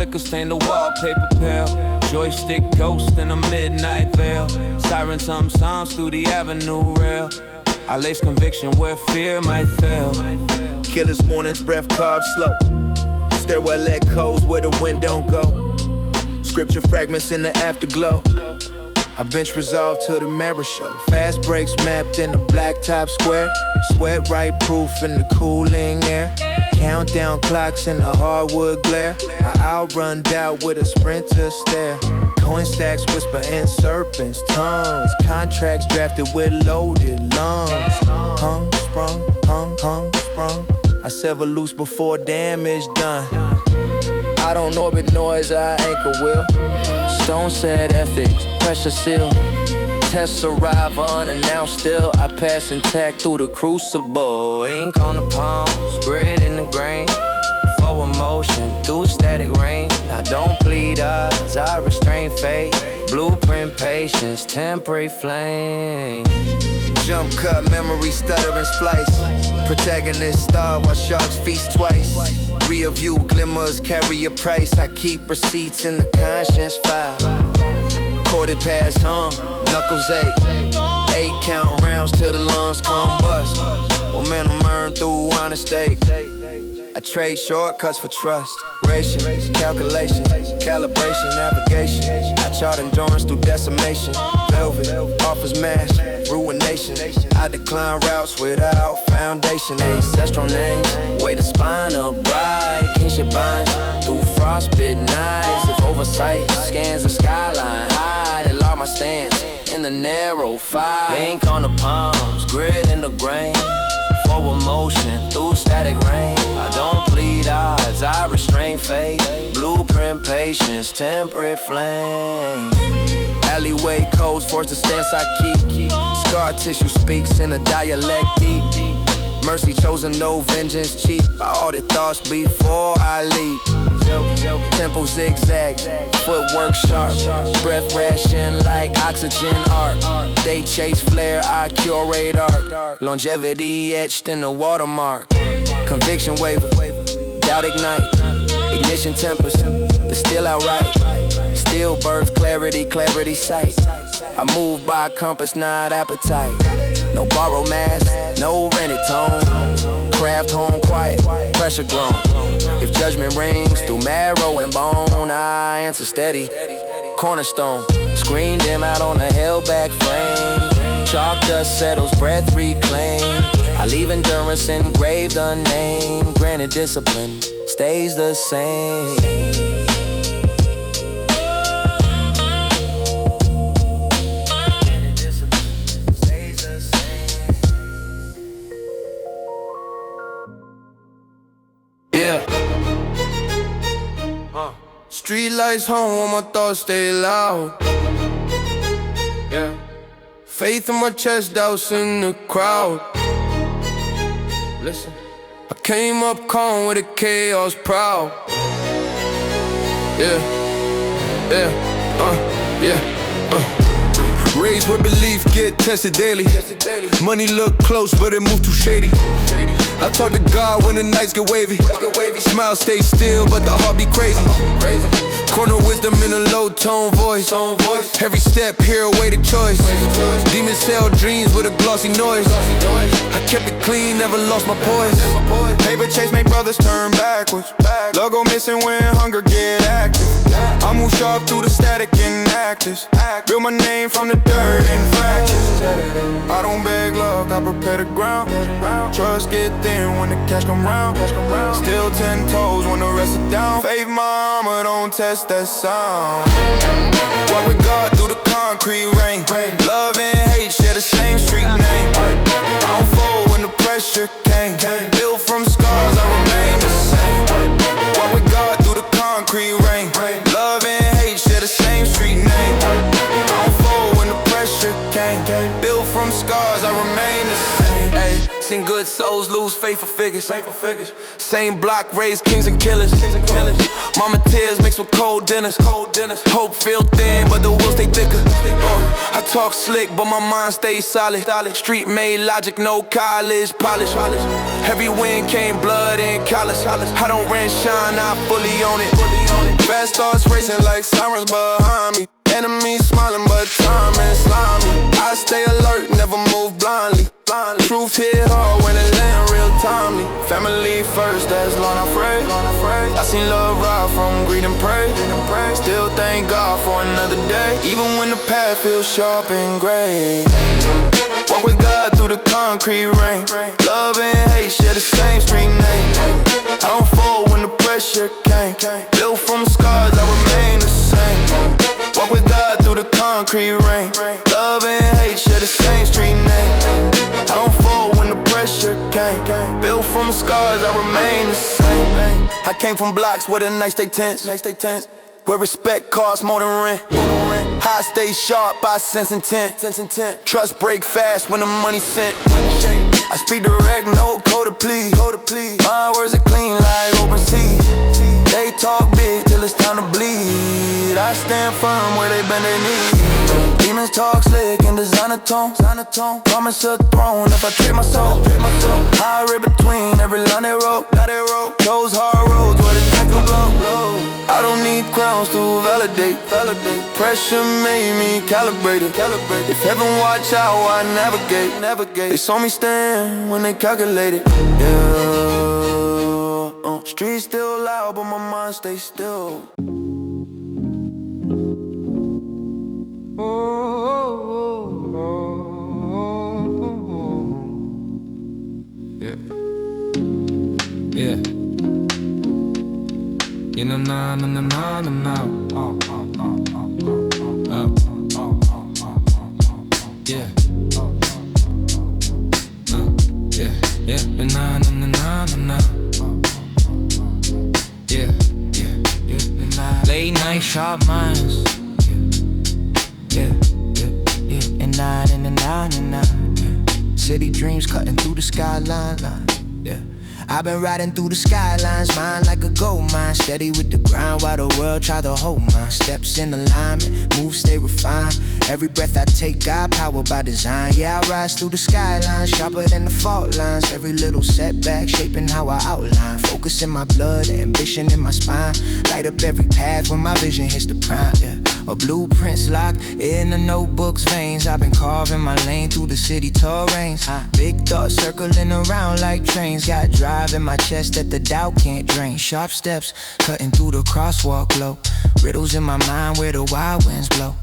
liquor stain the wallpaper pale. Joystick ghost in a midnight veil. Siren sounds through the avenue rail. I lace conviction where fear might fail. Killer's morning's breath carved slow. Stairwell echoes where the wind don't go. Scripture fragments in the afterglow. I bench resolve till the mirror show. Fast breaks mapped in the blacktop square. Sweat right proof in the cooling air. Countdown clocks in the hardwood glare. I outrun doubt with a sprinter stare. Coin stacks whisper in serpents' tongues. Contracts drafted with loaded lungs. Hung, sprung. I sever loose before damage done. I don't orbit noise, I anchor will. Stone said ethics, pressure seal. Tests arrive unannounced still. I pass intact through the crucible. Ink on the palms, grit in the grain. For emotion through static rain. I don't plead odds, I restrain fate. Blueprint patience, temporary flame. Jump cut, memory stuttering splice. Protagonist star while sharks feast twice. Rear view glimmers carry a price. I keep receipts in the conscience file. Corded past knuckles ache. 8 count rounds till the lungs come bust. Momentum earned through honest ache. I trade shortcuts for trust. Ration, calculation, calibration, navigation. I chart endurance through decimation. Velvet offers mass, ruination. I decline routes without foundation. Ancestral names, way the spine upright. Kinship binds through frostbitten nights. If oversight scans the skyline high, they lock my stance in the narrow fight. Ink on the palms, grit in the grain. Forward motion through static rain. I don't plead odds, I restrain fate. Blueprint patience, temperate flame. Alleyway codes force the stance I keep. Scar tissue speaks in a dialect deep. Mercy chosen, no vengeance cheap. I audit thoughts before I leap. Tempo zigzag, footwork sharp. Breath ration like oxygen art. They chase flare, I curate art. Longevity etched in the watermark. Conviction waver, doubt ignite. Ignition tempers, the still outright. Still birth clarity sight. I move by compass, not appetite. No borrowed mass, no rented tone. Craft home quiet, pressure grown. If judgment rings through marrow and bone, I answer steady. Cornerstone, screen dim out on a held-back frame. Chalk dust settles, breath reclaimed. I leave endurance engraved, unnamed. Granted discipline stays the same. Street lights home when my thoughts stay loud. Yeah. Faith in my chest, doubts in the crowd. Listen, I came up calm with a chaos proud. Yeah, Raised where belief get tested daily. Money look close, but it move too shady. I talk to God when the nights get wavy. Smile stay still, but the heart be crazy. Corner wisdom in a low tone voice. Every step here awaited choice. Demons sell dreams with a glossy noise. I kept it clean, never lost my poise. Paper chase make brothers turn backwards. Logo missing when hunger get active. I move sharp through the static in actors. Build my name from the dirt in fractures. I don't beg luck, I prepare the ground. Trust get thin when the cash come round. Still 10 toes when the rest are down. Faith my armor, don't test that sound. Walk with God through the concrete rain. Love and hate share the same street name. I don't fold when the pressure came. Built from scars, I remain the same. Walk with God through the concrete rain. Love and hate share the same street name. I don't fold when the pressure came. Built from scars, I remain the same. Ay, seen good souls lose faithful figures. Same block raised kings and killers. Mama tears mixed with cold dinners. Hope feel thin, but the will stay thicker. I talk slick, but my mind stays solid. Street made logic, no college polish. Every win came blood and college. I don't rent shine, I fully own it. Fast thoughts racing like sirens behind me. Enemies smiling, but time is slimy. I stay alert, never move blindly. Truth hit hard when it land real timely. Family first, that's Lord I pray. I seen love ride from greed and pray. Still thank God for another day, even when the path feels sharp and gray. Walk with God through the concrete rain. Love and hate share the same street name. I don't fold when the pressure came. Built from scars, I remain the same. Walk with God through the concrete rain. Love and hate share the same street name. I don't fold when the pressure came. Built from scars, I remain the same. I came from blocks where the nights stay tense. Where respect costs more than rent. High stay sharp, I sense intent. Trust break fast when the money sent. I speak direct, no code to plead. My words are clean like open sea. They talk big till it's time to bleed. I stand firm where they bend their knees. Demons talk slick in designer tone. Promise a throne if I trade my soul. I read between every line they wrote. Chose hard roads where the tank will blow. I don't need crowns to validate. Pressure made me calibrated. If heaven watch out, I navigate. They saw me stand when they calculated. Streets still loud, but my mind stays still. Yeah. You know, nah. Yeah. Late night sharp minds. And nine. City dreams cutting through the skyline. I've been riding through the skylines, mine like a gold mine. Steady with the grind while the world try to hold mine. Steps in alignment, moves stay refined. Every breath I take, God powered by design. Yeah, I rise through the skylines, sharper than the fault lines. Every little setback shaping how I outline. Focus in my blood, ambition in my spine. Light up every path when my vision hits the prime. A blueprints locked in the notebook's veins. I've been carving my lane through the city terrains. Big thoughts circling around like trains. Got drive in my chest that the doubt can't drain. Sharp steps cutting through the crosswalk low. Riddles in my mind where the wild winds blow.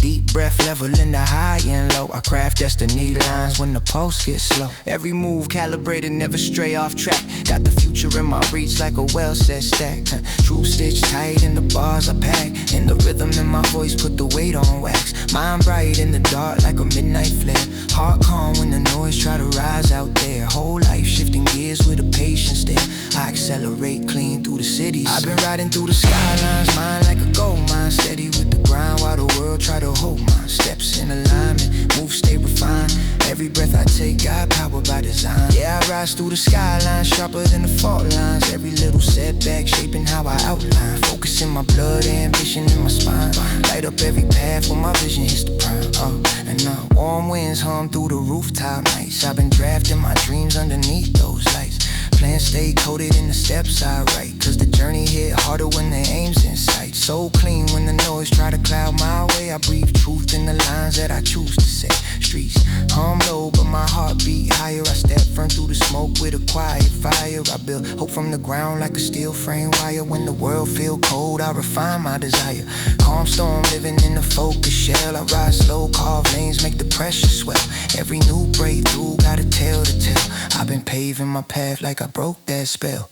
Deep breath leveling the high and low. I craft destiny lines when the pulse gets slow. Every move calibrated, never stray off track. Got the future in my reach like a well-set stack. True stitch tight in the bars I pack. And the rhythm in my voice put the weight on wax. Mind bright in the dark like a midnight flare. Heart calm when the noise try to rise out there. Whole life shifting gears with a patience there. I accelerate clean through the cities. I've been riding through the skylines, mine like a gold mine. Steady with the grind while the world try to hold mine. Steps in alignment, moves stay refined. Every breath I take, God powered by design. Yeah, I rise through the skylines, sharper than the fault lines. Every little setback shaping how I outline. Focus in my blood, ambition in my spine. Light up every path when my vision hits the prime. And now warm winds hum through the rooftop nights. I've been drafting my dreams underneath those lights. Plans stay coded in the steps I write. Cause the journey hit harder when the aim's in sight. So clean when the noise try to cloud my way. I breathe truth in the lines that I choose to say. Streets hum low but my heart beat higher. I step firm through the smoke with a quiet fire. I build hope from the ground like a steel frame wire. When the world feel cold I refine my desire. Calm storm living in the focus shell. I ride slow, carve lanes, make the pressure swell. Every new breakthrough got a tale to tell. I've been paving my path like I broke that spell.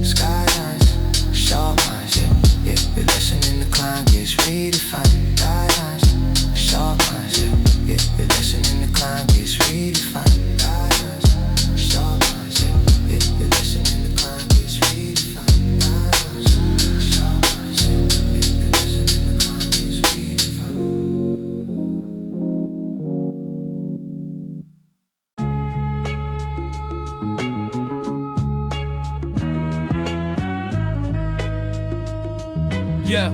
Skylines, sharp lines, the lesson in the climb gets redefined. Guidelines, sharp lines, the lesson in the climb gets redefined. Guidelines, sharp lines, the lesson in the climb gets redefined. Guidelines, sharp lines, the lesson in the climb gets redefined. Yeah.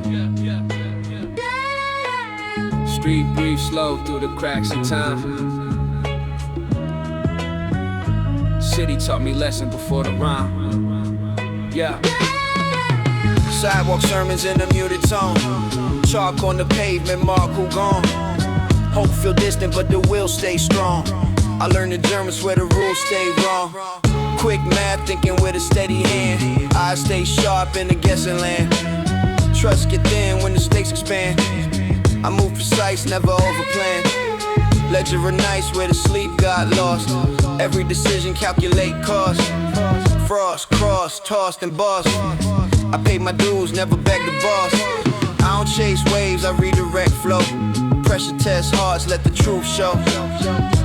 Street breathe slow through the cracks of time. City taught me lesson before the rhyme. Yeah. Sidewalk sermons in a muted tone. Chalk on the pavement, mark who gone. Hope feel distant, but the will stay strong. I learned the Germans where the rules stay wrong. Quick math, thinking with a steady hand. Eyes stay sharp in the guessing land. Trust get thin when the stakes expand. I move precise, never overplan. Ledger of nights where the sleep got lost. Every decision calculate cost. Frost, cross, tossed and bossed. I paid my dues, never beg the boss. I don't chase waves, I redirect flow. Pressure test hearts, let the truth show.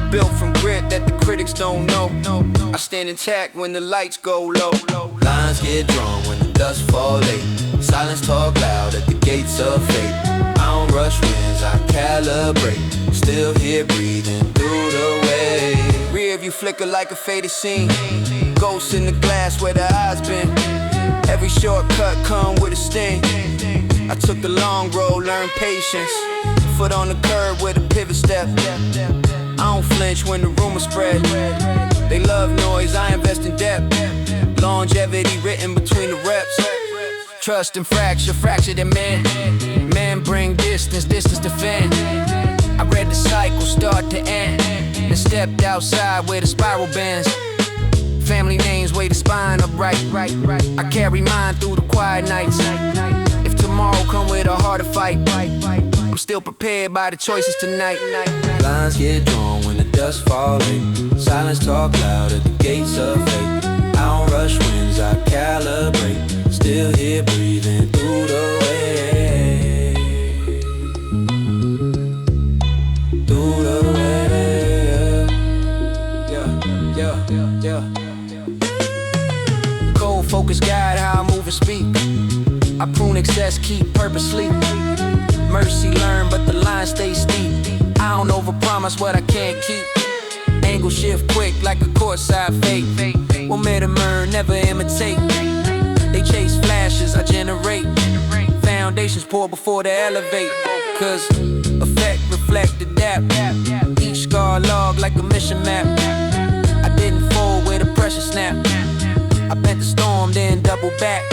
Built from grit that the critics don't know. I stand intact when the lights go low. Lines get drawn when the dust fall late. Silence talk loud at the gates of fate. I don't rush winds, I calibrate. Still here breathing through the wave. Rear view flicker like a faded scene. Ghosts in the glass where the eyes been. Every shortcut come with a sting. I took the long road, learned patience. Foot on the curb with a pivot step. I don't flinch when the rumors spread. They love noise, I invest in depth. Longevity written between the reps. Trust and fracture, fractured in man. Man bring distance, distance defend. I read the cycle start to end. Then stepped outside where the spiral bends. Family names weigh the spine upright. I carry mine through the quiet nights. If tomorrow come with a harder fight, I'm still prepared by the choices tonight. Lines get drawn when the dust fall late. Silence talk loud at the gates of fate. I don't rush winds, I calibrate. Still here breathing through the wave. Through the wave. Yeah. Cold focus guide how I move and speak. I prune excess, keep purpose sleep. Mercy learn, but the line stays steep. I don't overpromise what I can't keep. Angle shift quick like a courtside fake. One minute earn, never imitate. They chase flashes, I generate. Foundations pour before they elevate. Cause effect, reflect, adapt. Each scar log like a mission map. I didn't fold where the pressure snapped. I bent the storm, then double back.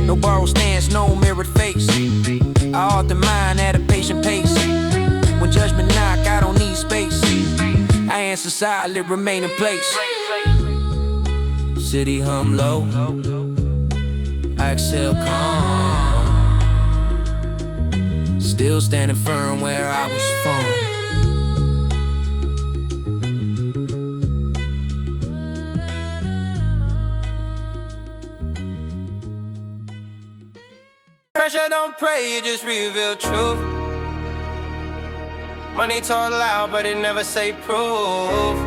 No borrowed stance, no mirrored face. I alter mine at a patient pace. When judgment knock, I don't need space. I answer silent, remain in place. City hum low, I exhale calm. Still standing firm where I was from. Pressure don't pray, it just reveal truth. Money talk loud, but it never say proof.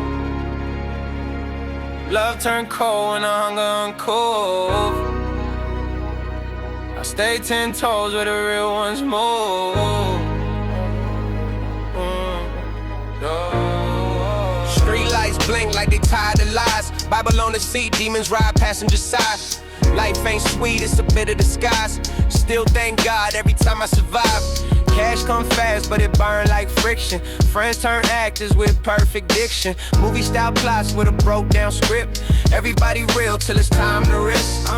Love turned cold when the hunger uncool. I stay 10 toes where the real ones move. Street lights blink like they tired of lies. Bible on the seat, demons ride passenger side. Life ain't sweet, it's a bitter disguise. Still thank God every time I survive. Cash come fast, but it burn like friction. Friends turn actors with perfect diction. Movie style plots with a broke down script. Everybody real till it's time to risk.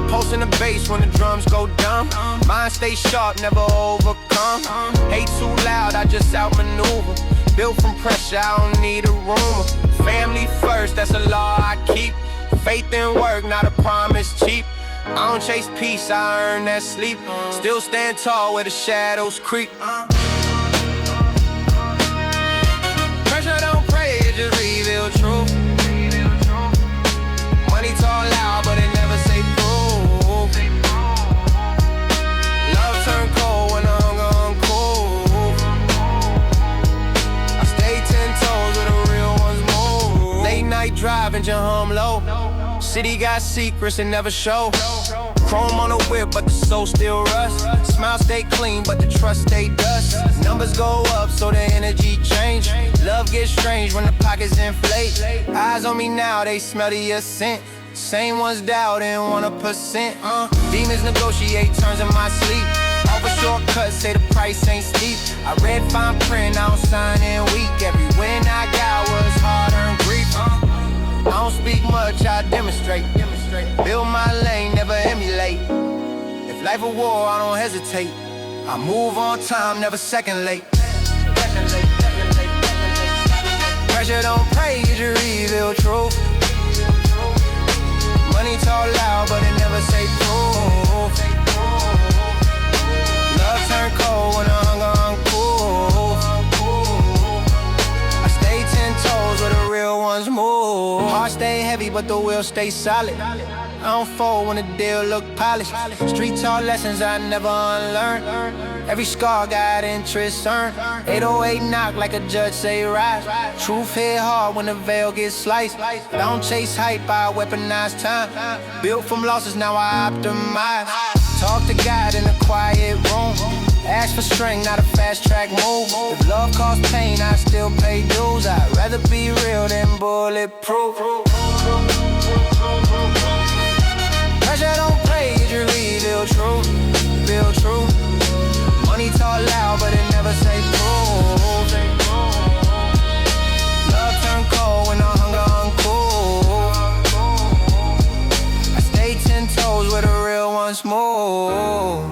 Pulsing the bass when the drums go dumb. Mind stay sharp, never overcome. Hate too loud, I just outmaneuver. Built from pressure, I don't need a rumor. Family first, that's a law I keep. Faith and work, not a promise cheap. I don't chase peace, I earn that sleep. Still stand tall where the shadows creep. Pressure don't pray, it just reveal truth. Money talk loud, but it never say proof. Love turn cold when the hunger uncool. I stay 10 toes where the real ones move. Late night driving, just hum low. City got secrets and never show. Chrome on the whip, but the soul still rust. Smile stay clean, but the trust stay dust. Numbers go up, so the energy change. Love gets strange when the pockets inflate. Eyes on me now, they smell the ascent. Same ones doubting 1%. Demons negotiate turns in my sleep. Offer shortcuts, say the price ain't steep. I read fine print, I don't sign in weak. Every win I got was hard-earned grief. I don't speak much, I demonstrate. Build my lane, never emulate. Life a war, I don't hesitate. I move on time, never second late. Pressure don't praise, you reveal truth. Money talk loud, but it never say proof. Love turn cold when the hunger uncool. I stay 10 toes where the real ones move. Heart stay heavy, but the will stay solid. I don't fold when the deal look polished. Street taught lessons I never unlearned. Every scar got interest earned. 808 knock like a judge say rise. Truth hit hard when the veil gets sliced. Don't chase hype, I weaponize time. Built from losses, now I optimize. Talk to God in a quiet room. Ask for strength, not a fast track move. If love costs pain, I still pay dues. I'd rather be real than bulletproof. Pressure don't praise, you reveal truth. Real truth. Money talk loud, but it never say proof. Love turn cold when the hunger uncool. I stay 10 toes where the real ones move.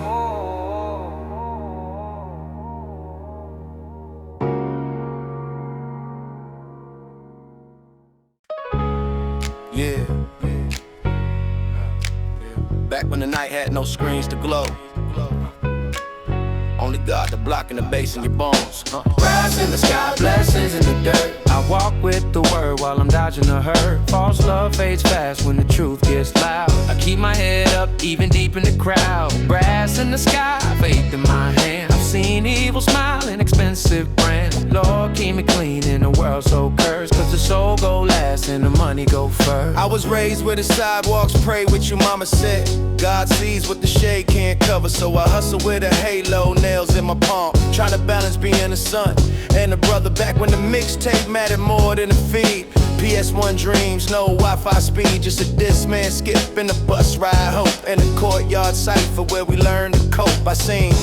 Yeah. Back when the night had no screens to glow. Only God to block in the bass in your bones. Rise in the sky, blessings in the dirt. I walk with the word while I'm dodging the hurt. False love fades fast when the truth gets loud. I keep my head up, even deep in the crowd. Brass in the sky, faith in my hand. I've seen evil smile in expensive brands. Lord, keep me clean in a world so cursed. Cause the soul go last and the money go first. I was raised where the sidewalks pray what your mama said. God sees what the shade can't cover, so I hustle with a halo, nails in my palm, trying to balance being a son and a brother. Back when the mixtape mattered more than the feed. PS1 dreams, no Wi-Fi speed, just a disman skip in the bus ride hope. In the courtyard cipher where we learned to cope. I seen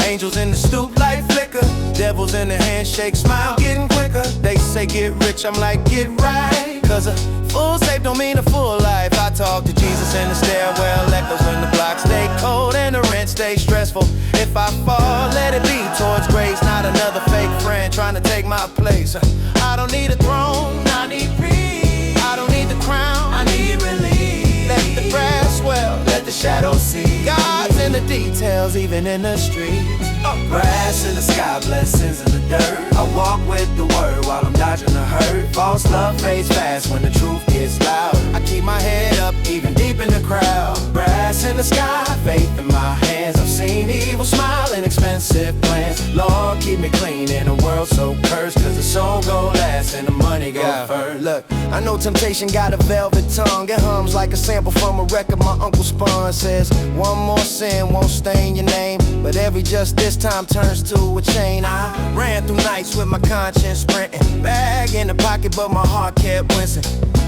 angels in the stoop light flicker, devils in the handshake smile getting quicker. They say get rich, I'm like get right, cause a full safe don't mean a full life. I talk to Jesus in the stairwell, echoes when the blocks stay cold and the rent stay stressful. If I fall, let it be towards grace, not another fake friend trying to take my place. I don't need a throne, I need peace. I don't need the crown, I need relief. Let the grass swell, let the shadows see. God's in the details, even in the streets. Grass in the sky, blessings in the dirt. I walk with the word while I'm dodging the hurt. False love fades fast when the truth gets loud. I keep my head up, even deep in the crowd. Brass in the sky, faith in my hands. I've seen evil smile in expensive plans. Lord, keep me clean in a world so cursed. Cause the soul go last and the money go first. Look, I know temptation got a velvet tongue. It hums like a sample from a record my uncle spun. Says, one more sin won't stain your name, but every just this time turns to a chain. I ran through nights with my conscience sprinting, bag in the pocket but my heart kept wincing.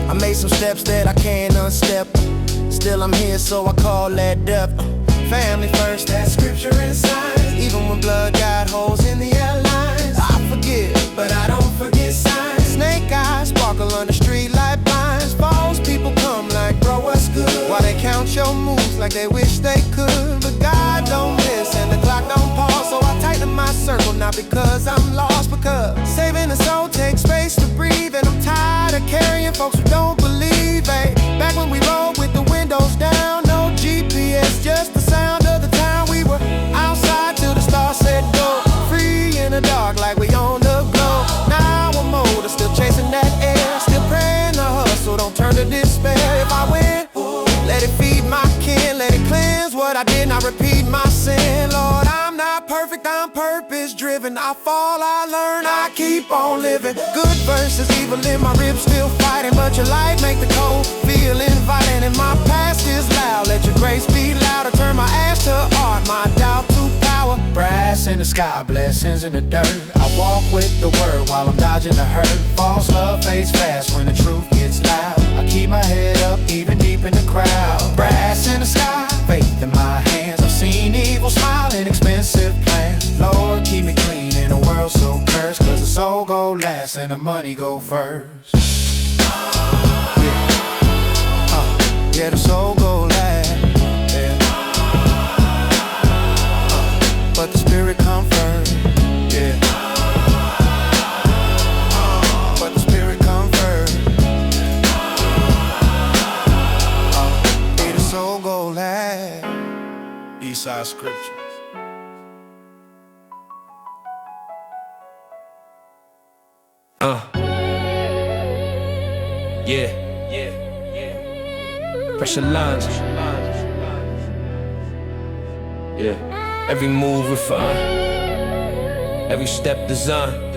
I made some steps that I can't unstep. Still I'm here, so I call that depth. Family first, that scripture inside. Even when blood got holes in the airlines, I forgive, but I don't forget signs. Snake eyes sparkle on the street like blinds. False people come like, bro, what's good? While they count your moves like they wish they could. But God don't miss and the clock don't pause, so I tighten my circle, not because I'm lost, because saving the soul takes space to breathe. And I'm tired of carrying folks who don't believe, eh? Back when we rolled with the windows down, no GPS, just the sound of the town. We were outside till the stars said go, free in the dark like we on the glow. Now I'm older, still chasing that air, still praying the hustle, don't turn to despair. If I win, let it feed my kin, let it cleanse what I did not repeat my sin. Lord, I'm not perfect, I'm purpose driven. I fall, I learn, I keep on living. Good versus evil in my ribs, still fighting, but your light make the cold feel inviting. And my past is loud, let your grace be louder. Turn my ash to art, my doubt to power. Brass in the sky, blessings in the dirt. I walk with the word while I'm dodging the hurt. False love fades fast when the truth gets loud. I keep my head up, even deep in the crowd. Brass in the sky, faith in my hands. I've seen evil smile in expensive plans. Lord, keep me clean in a world so cursed. Cause the soul go last and the money go first. Yeah, the soul go last. Yeah. Yeah. Pressure lines. Yeah. Every move refined. Every step designed.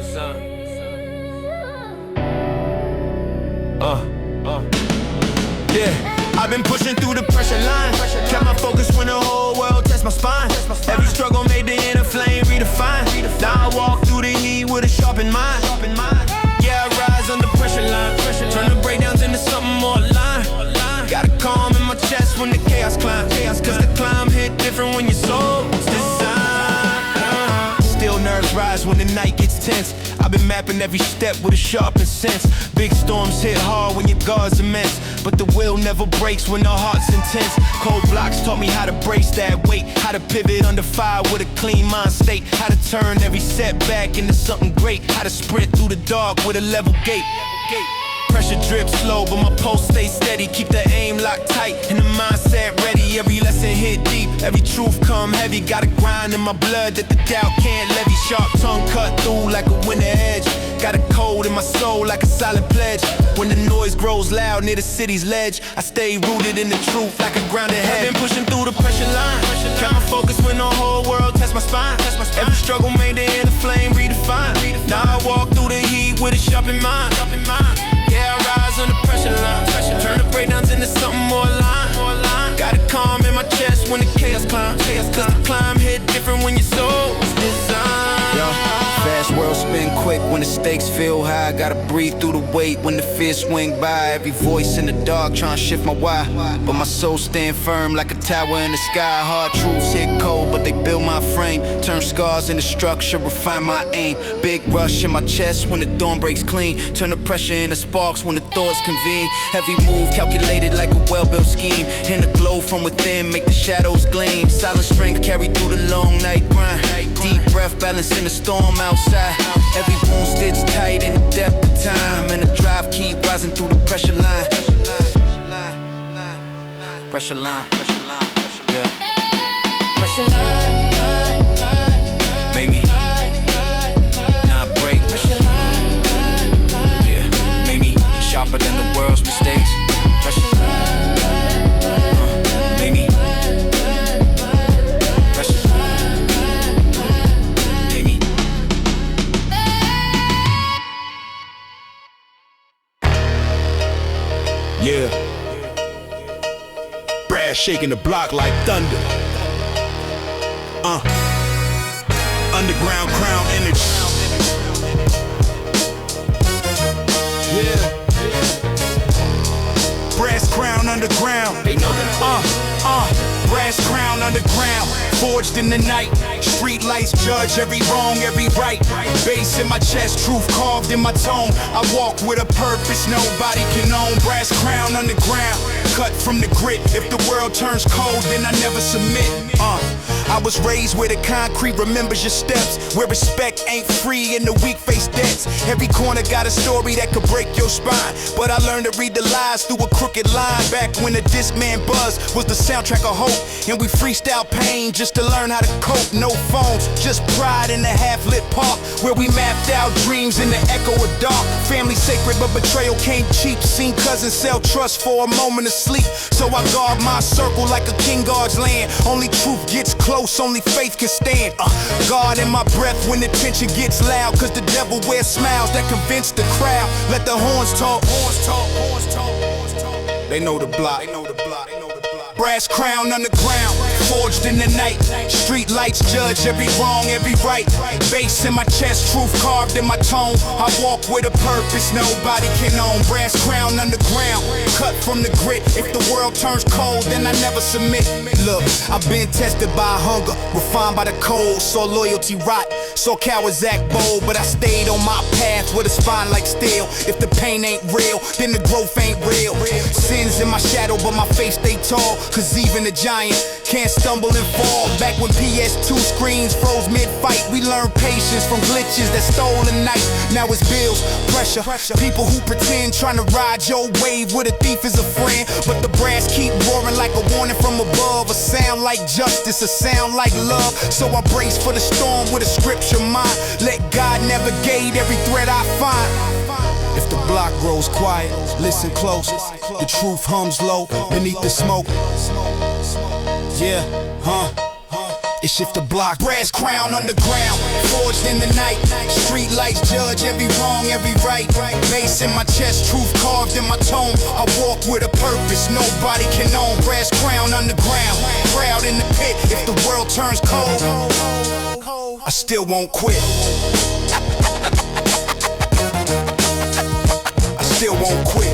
Yeah. I've been pushing through the pressure line. Kept my focus when the whole world tests my spine. Every struggle made the inner flame redefined. Now I walk through the heat with a sharpened mind. Yeah, I rise under pressure line. Turn the breakdowns into something more aligned. Got a calm in my chest when the chaos climb. Cause the climb hit different when your soul's designed. Still nerves rise when the night gets tense. I've been mapping every step with a sharpened sense. Big storms hit hard when your guard's immense, but the will never breaks when the heart's intense. Cold blocks taught me how to brace that weight, how to pivot under fire with a clean mind state, how to turn every setback into something great, how to sprint through the dark with a level gait. Pressure drips slow, but my pulse stays steady. Keep the aim locked tight and the mindset ready. Every lesson hit deep, every truth come heavy. Got a grind in my blood that the doubt can't levy. Sharp tongue cut through like a winter edge. Got a code in my soul like a silent pledge. When the noise grows loud near the city's ledge, I stay rooted in the truth like a grounded head. I've been pushing through the pressure line. Kept my focus when the whole world tests my spine. Every struggle made the inner flame redefined. Now I walk through the heat with a sharpened mind. Yeah, I rise under pressure line. Turn the breakdowns into something more aligned. Got a calm in my chest when the chaos climb. Cause the climb hit different when your soul's designed. Yo, fast world spin quick when the stakes feel high. Gotta breathe through the weight when the fears swing by. Every voice in the dark trying to shift my why, but my soul stand firm like a tower in the sky. Hard truths hit cold, but they build my frame. Turn scars into structure, refine my aim. Big rush in my chest when the dawn breaks clean. Turn the pressure into sparks when the thoughts convene. Every move calculated like a well-built scheme. In the glow from within, make the shadows gleam. Silent strength carried through the long night grind. Deep breath balancing the storm outside. Every wound stitched tight in the depth of time. And the drive keep rising through the pressure line. Pressure line, yeah. Pressure line, baby. Not break. Yeah, made me sharper than the world's mistakes. Pressure baby. Pressure baby. Yeah. Brass shaking the block like thunder. Underground crown energy. Yeah. Brass crown underground. They know that. Brass crown underground, forged in the night. Street lights judge every wrong, every right. Bass in my chest, truth carved in my tone. I walk with a purpose nobody can own. Brass crown underground, cut from the grit. If the world turns cold, then I never submit. I was raised where the concrete remembers your steps, where respect ain't free and the weak face debts. Every corner got a story that could break your spine, but I learned to read the lies through a crooked line. Back when the Discman buzz was the soundtrack of hope, and we freestyle pain just to learn how to cope. No phones, just pride in the half-lit park, where we mapped out dreams in the echo of dark. Family sacred, but betrayal came cheap. Seen cousins sell trust for a moment of sleep, so I guard my circle like a king guards land. Only truth gets close, only faith can stand. God in my breath when the tension gets loud, cause the devil wears smiles that convince the crowd. Let the horns talk. They know the block. Brass crown underground, forged in the night. Street lights judge every wrong, every right. Bass in my chest, truth carved in my tone. I walk with a purpose nobody can own. Brass crown underground, cut from the grit. If the world turns cold, then I never submit. Look, I've been tested by hunger, refined by the cold. Saw loyalty rot, saw cowards act bold, but I stayed on my path with a spine like steel. If the pain ain't real, then the growth ain't real. Sins in my shadow, but my face stay tall, cause even a giant can't stumble and fall. Back when PS2 screens froze mid-fight, we learned patience from glitches that stole the night. Now it's bills, pressure, people who pretend trying to ride your wave with a thief is a friend, but the brass keep roaring like a warning from above. A sound like justice, a sound like love. So I brace for the storm with a scripture mind. Let God navigate every threat I find. If the block grows quiet, listen close. The truth hums low beneath the smoke. Yeah, It shift the block. Brass crown underground, forged in the night. Street lights judge every wrong, every right. Bass in my chest, truth carved in my tone. I walk with a purpose, nobody can own. Brass crown underground, proud in the pit. If the world turns cold, I still won't quit. I still won't quit.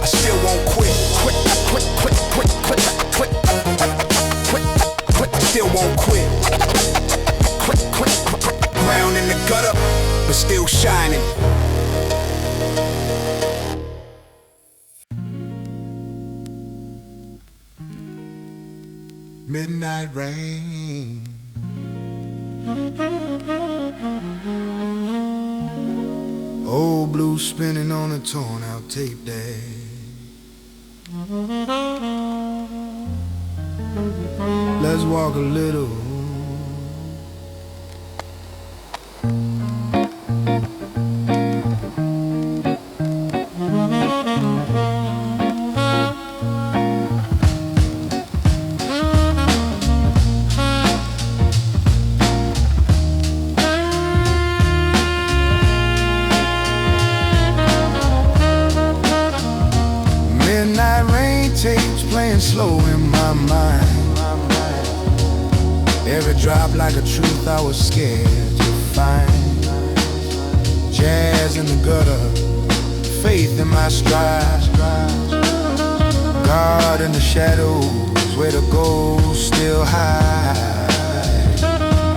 I still won't quit. Quit. I still won't quit. Ground in the gutter, but still shining. Midnight rain. Old blue spinning on a torn out tape deck. Let's walk a little. Midnight rain tapes playing slow in my mind. Every drop like a truth I was scared to find. Jazz in the gutter, faith in my stride. God in the shadows where the ghosts still hide.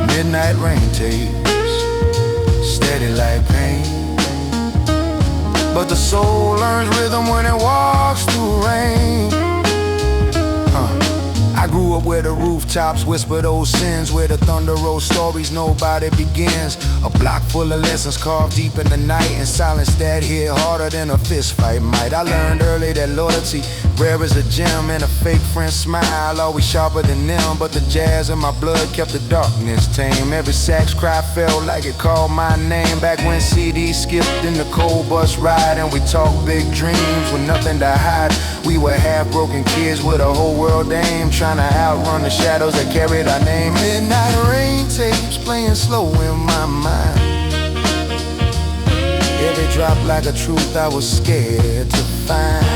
Midnight rain tapes, steady like pain. But the soul learns rhythm when it walks through rain. I grew up where the rooftops whisper those sins, where the thunder rolls stories nobody begins. A block full of lessons carved deep in the night, and silence that hit harder than a fist fight might. I learned early that loyalty rare as a gem, and a fake friend's smile always sharper than them. But the jazz in my blood kept the darkness tame. Every sax cry felt like it called my name. Back when CDs skipped in the cold bus ride, and we talked big dreams with nothing to hide. We were half-broken kids with a whole world aim, trying to outrun the shadows that carried our name. Midnight rain tapes playing slow in my mind. Every drop like a truth I was scared to find.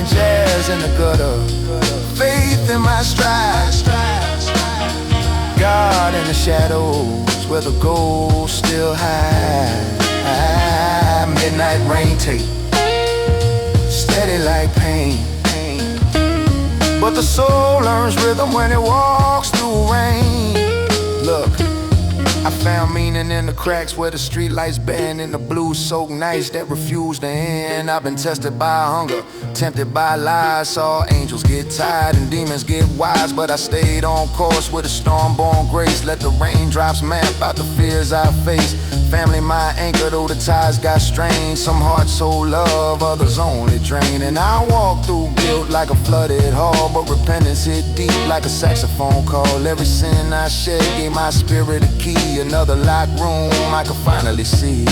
Jazz in the gutter, faith in my stride. God in the shadows where the ghosts still hide. Midnight rain tape, steady like pain. But the soul learns rhythm when it walks through rain. Look, I found meaning in the cracks where the street lights bend, and the blues soaked nights that refuse to end. I've been tested by hunger, tempted by lies, saw angels get tired and demons get wise. But I stayed on course with a storm-born grace. Let the raindrops map out the fears I face. Family my anchor though the ties got strained. Some hearts so love, others only drain. And I walk through guilt like a flooded hall, but repentance hit deep like a saxophone call. Every sin I shed gave my spirit a key. Another locked room I could finally see.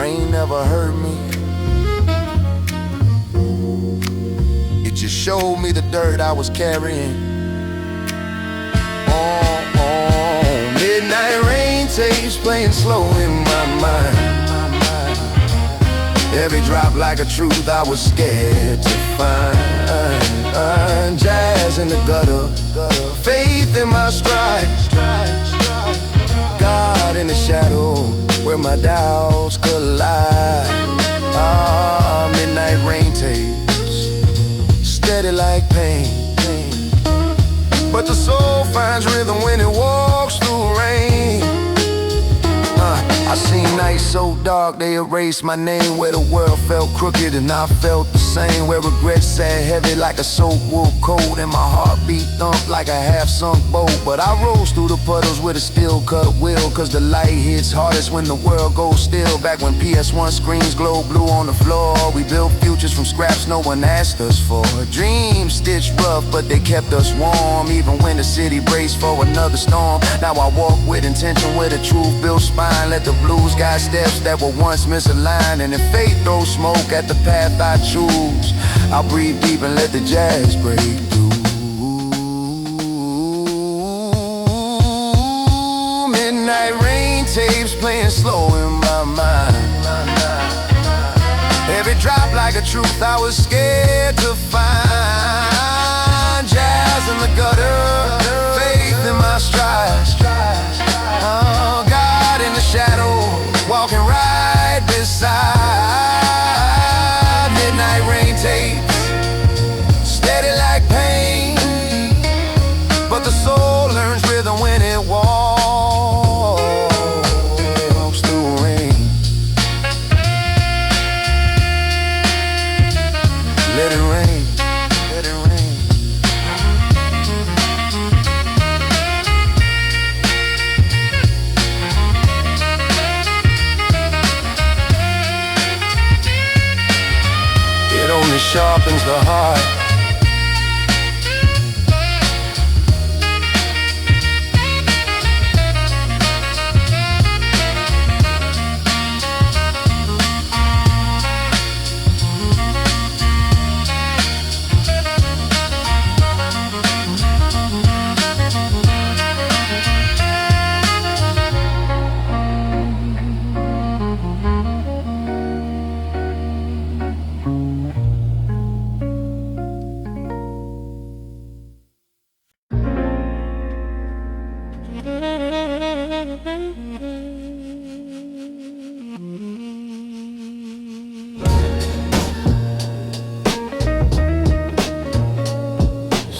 Rain never hurt me, it just showed me the dirt I was carrying. Midnight rain tapes playing slow in my mind. Every drop like a truth I was scared to find. Jazz in the gutter, faith in my stride. God in the shadow where my doubts collide. Midnight rain tapes, steady like pain. But the soul finds rhythm when it walks through rain. I seen nights so dark they erased my name, where the world felt crooked and I felt the same, where regret sat heavy like a soap wool coat, and my heartbeat thumped like a half-sunk boat. But I rose through the puddles with a steel-cut wheel, cause the light hits hardest when the world goes still. Back when PS1 screens glow blue on the floor, we built futures from scraps no one asked us for. Dreams stitched rough, but they kept us warm, even when the city braced for another storm. Now I walk with intention, with a truth-built spine. Let the blues guide steps that were once misaligned, and if fate throws smoke at the path I choose, I'll breathe deep and let the jazz break through. Midnight rain tapes playing slow in my mind. Every drop like a truth I was scared to find. Jazz in the gutter, faith in my stride. Oh, God in the shadow, walking right beside. Midnight rain tapes, steady like pain, but the soul learns rhythm when it walks through rain. Let it rain, let it rain. It only sharpens the heart.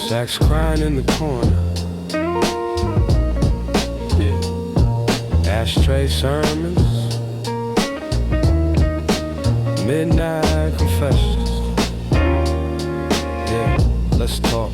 Sax crying in the corner. Yeah. Ashtray sermons. Midnight confessions. Yeah, let's talk.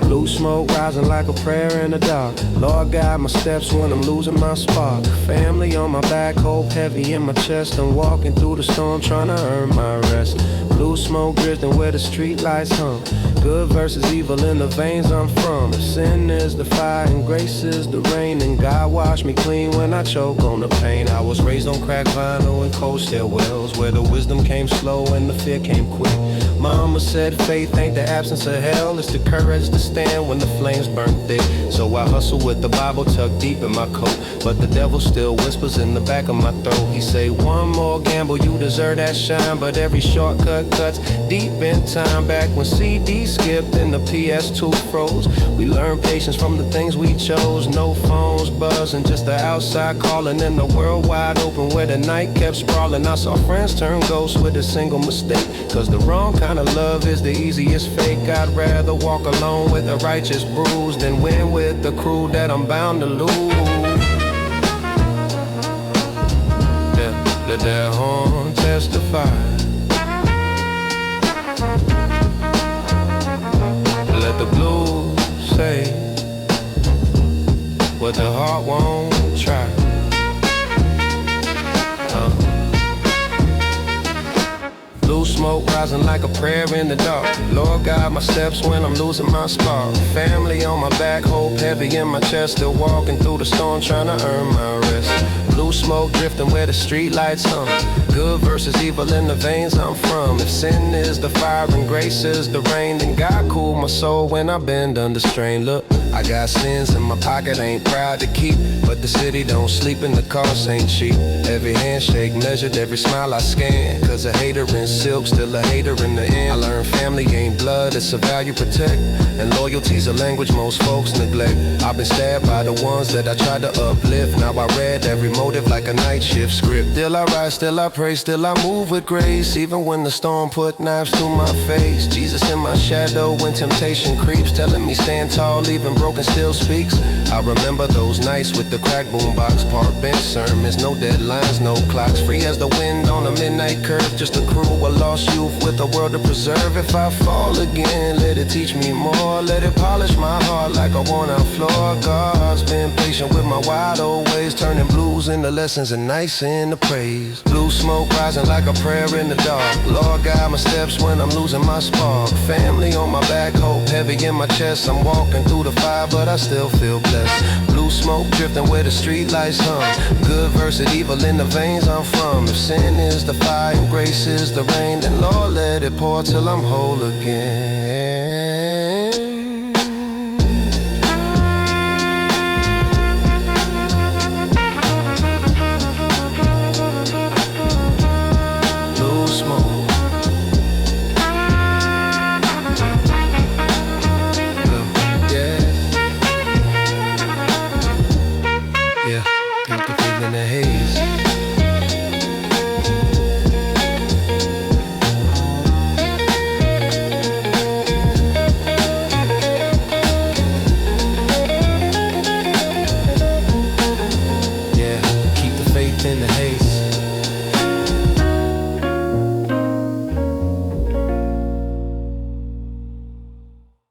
Blue smoke rising like a prayer in the dark. Lord guide my steps when I'm losing my spark. Family on my back, hope heavy in my chest. I'm walking through the storm trying to earn my rest. Blue smoke drifting where the street lights hum. Good versus evil in the veins I'm from. Sin is the fire and grace is the rain, and God washed me clean when I choke on the pain. I was raised on crack vinyl and cold stairwells, where the wisdom came slow and the fear came quick. Mama said faith ain't the absence of hell, it's the courage to stand when the flames burn thick. So I hustle with the Bible tucked deep in my coat, but the devil still whispers in the back of my throat. He say, one more gamble, you deserve that shine, but every shortcut cuts deep in time. Back when CDs skipped and the PS2 froze, we learned patience from the things we chose. No phones buzzing, just the outside calling, and the world wide open where the night kept sprawling. I saw friends turn ghosts with a single mistake, cause the wrong kind of love is the easiest fake. I'd rather walk alone with a righteous bruise than win with the crew that I'm bound to lose. Let that horn testify. Let the blues say what the heart won't try. Blue smoke rising like a prayer in the dark. Lord guide my steps when I'm losing my spark. Family on my back, hope heavy in my chest. Still walking through the storm trying to earn my rest. Blue smoke drifting where the street lights hum. Good versus evil in the veins I'm from. If sin is the fire and grace is the rain, then God cool my soul when I bend under strain. Look, I got sins in my pocket, ain't proud to keep, but the city don't sleep and the cost ain't cheap. Every handshake measured, every smile I scan, cause a hater in silk, still a hater in the end. I learned family ain't blood, it's a value protect, and loyalty's a language most folks neglect. I've been stabbed by the ones that I tried to uplift. Now I read every motive like a night shift script. Still I rise, still I pray, still I move with grace, even when the storm put knives to my face. Jesus in my shadow when temptation creeps, telling me stand tall, even broken still speaks. I remember those nights with the crack boombox, park bench sermons, no deadlines, no clocks, free as the wind on a midnight curve. Just a crew of lost youth with a world to preserve. If I fall again, let it teach me more. Let it polish my heart like a worn-out floor. God's been patient with my wild old ways, turning blues into lessons and nights into praise. Blue smoke rising like a prayer in the dark. Lord, guide my steps when I'm losing my spark. Family on my back, hope heavy in my chest. I'm walking through the fire, but I still feel blessed. Blue smoke drifting where the street lights hum. Good versus evil in the veins I'm from. If sin is the fire and grace is the rain, then Lord, let it pour till I'm whole again. Blue smoke. Yeah, got the feeling the haze. Yeah, keep the faith in the haze.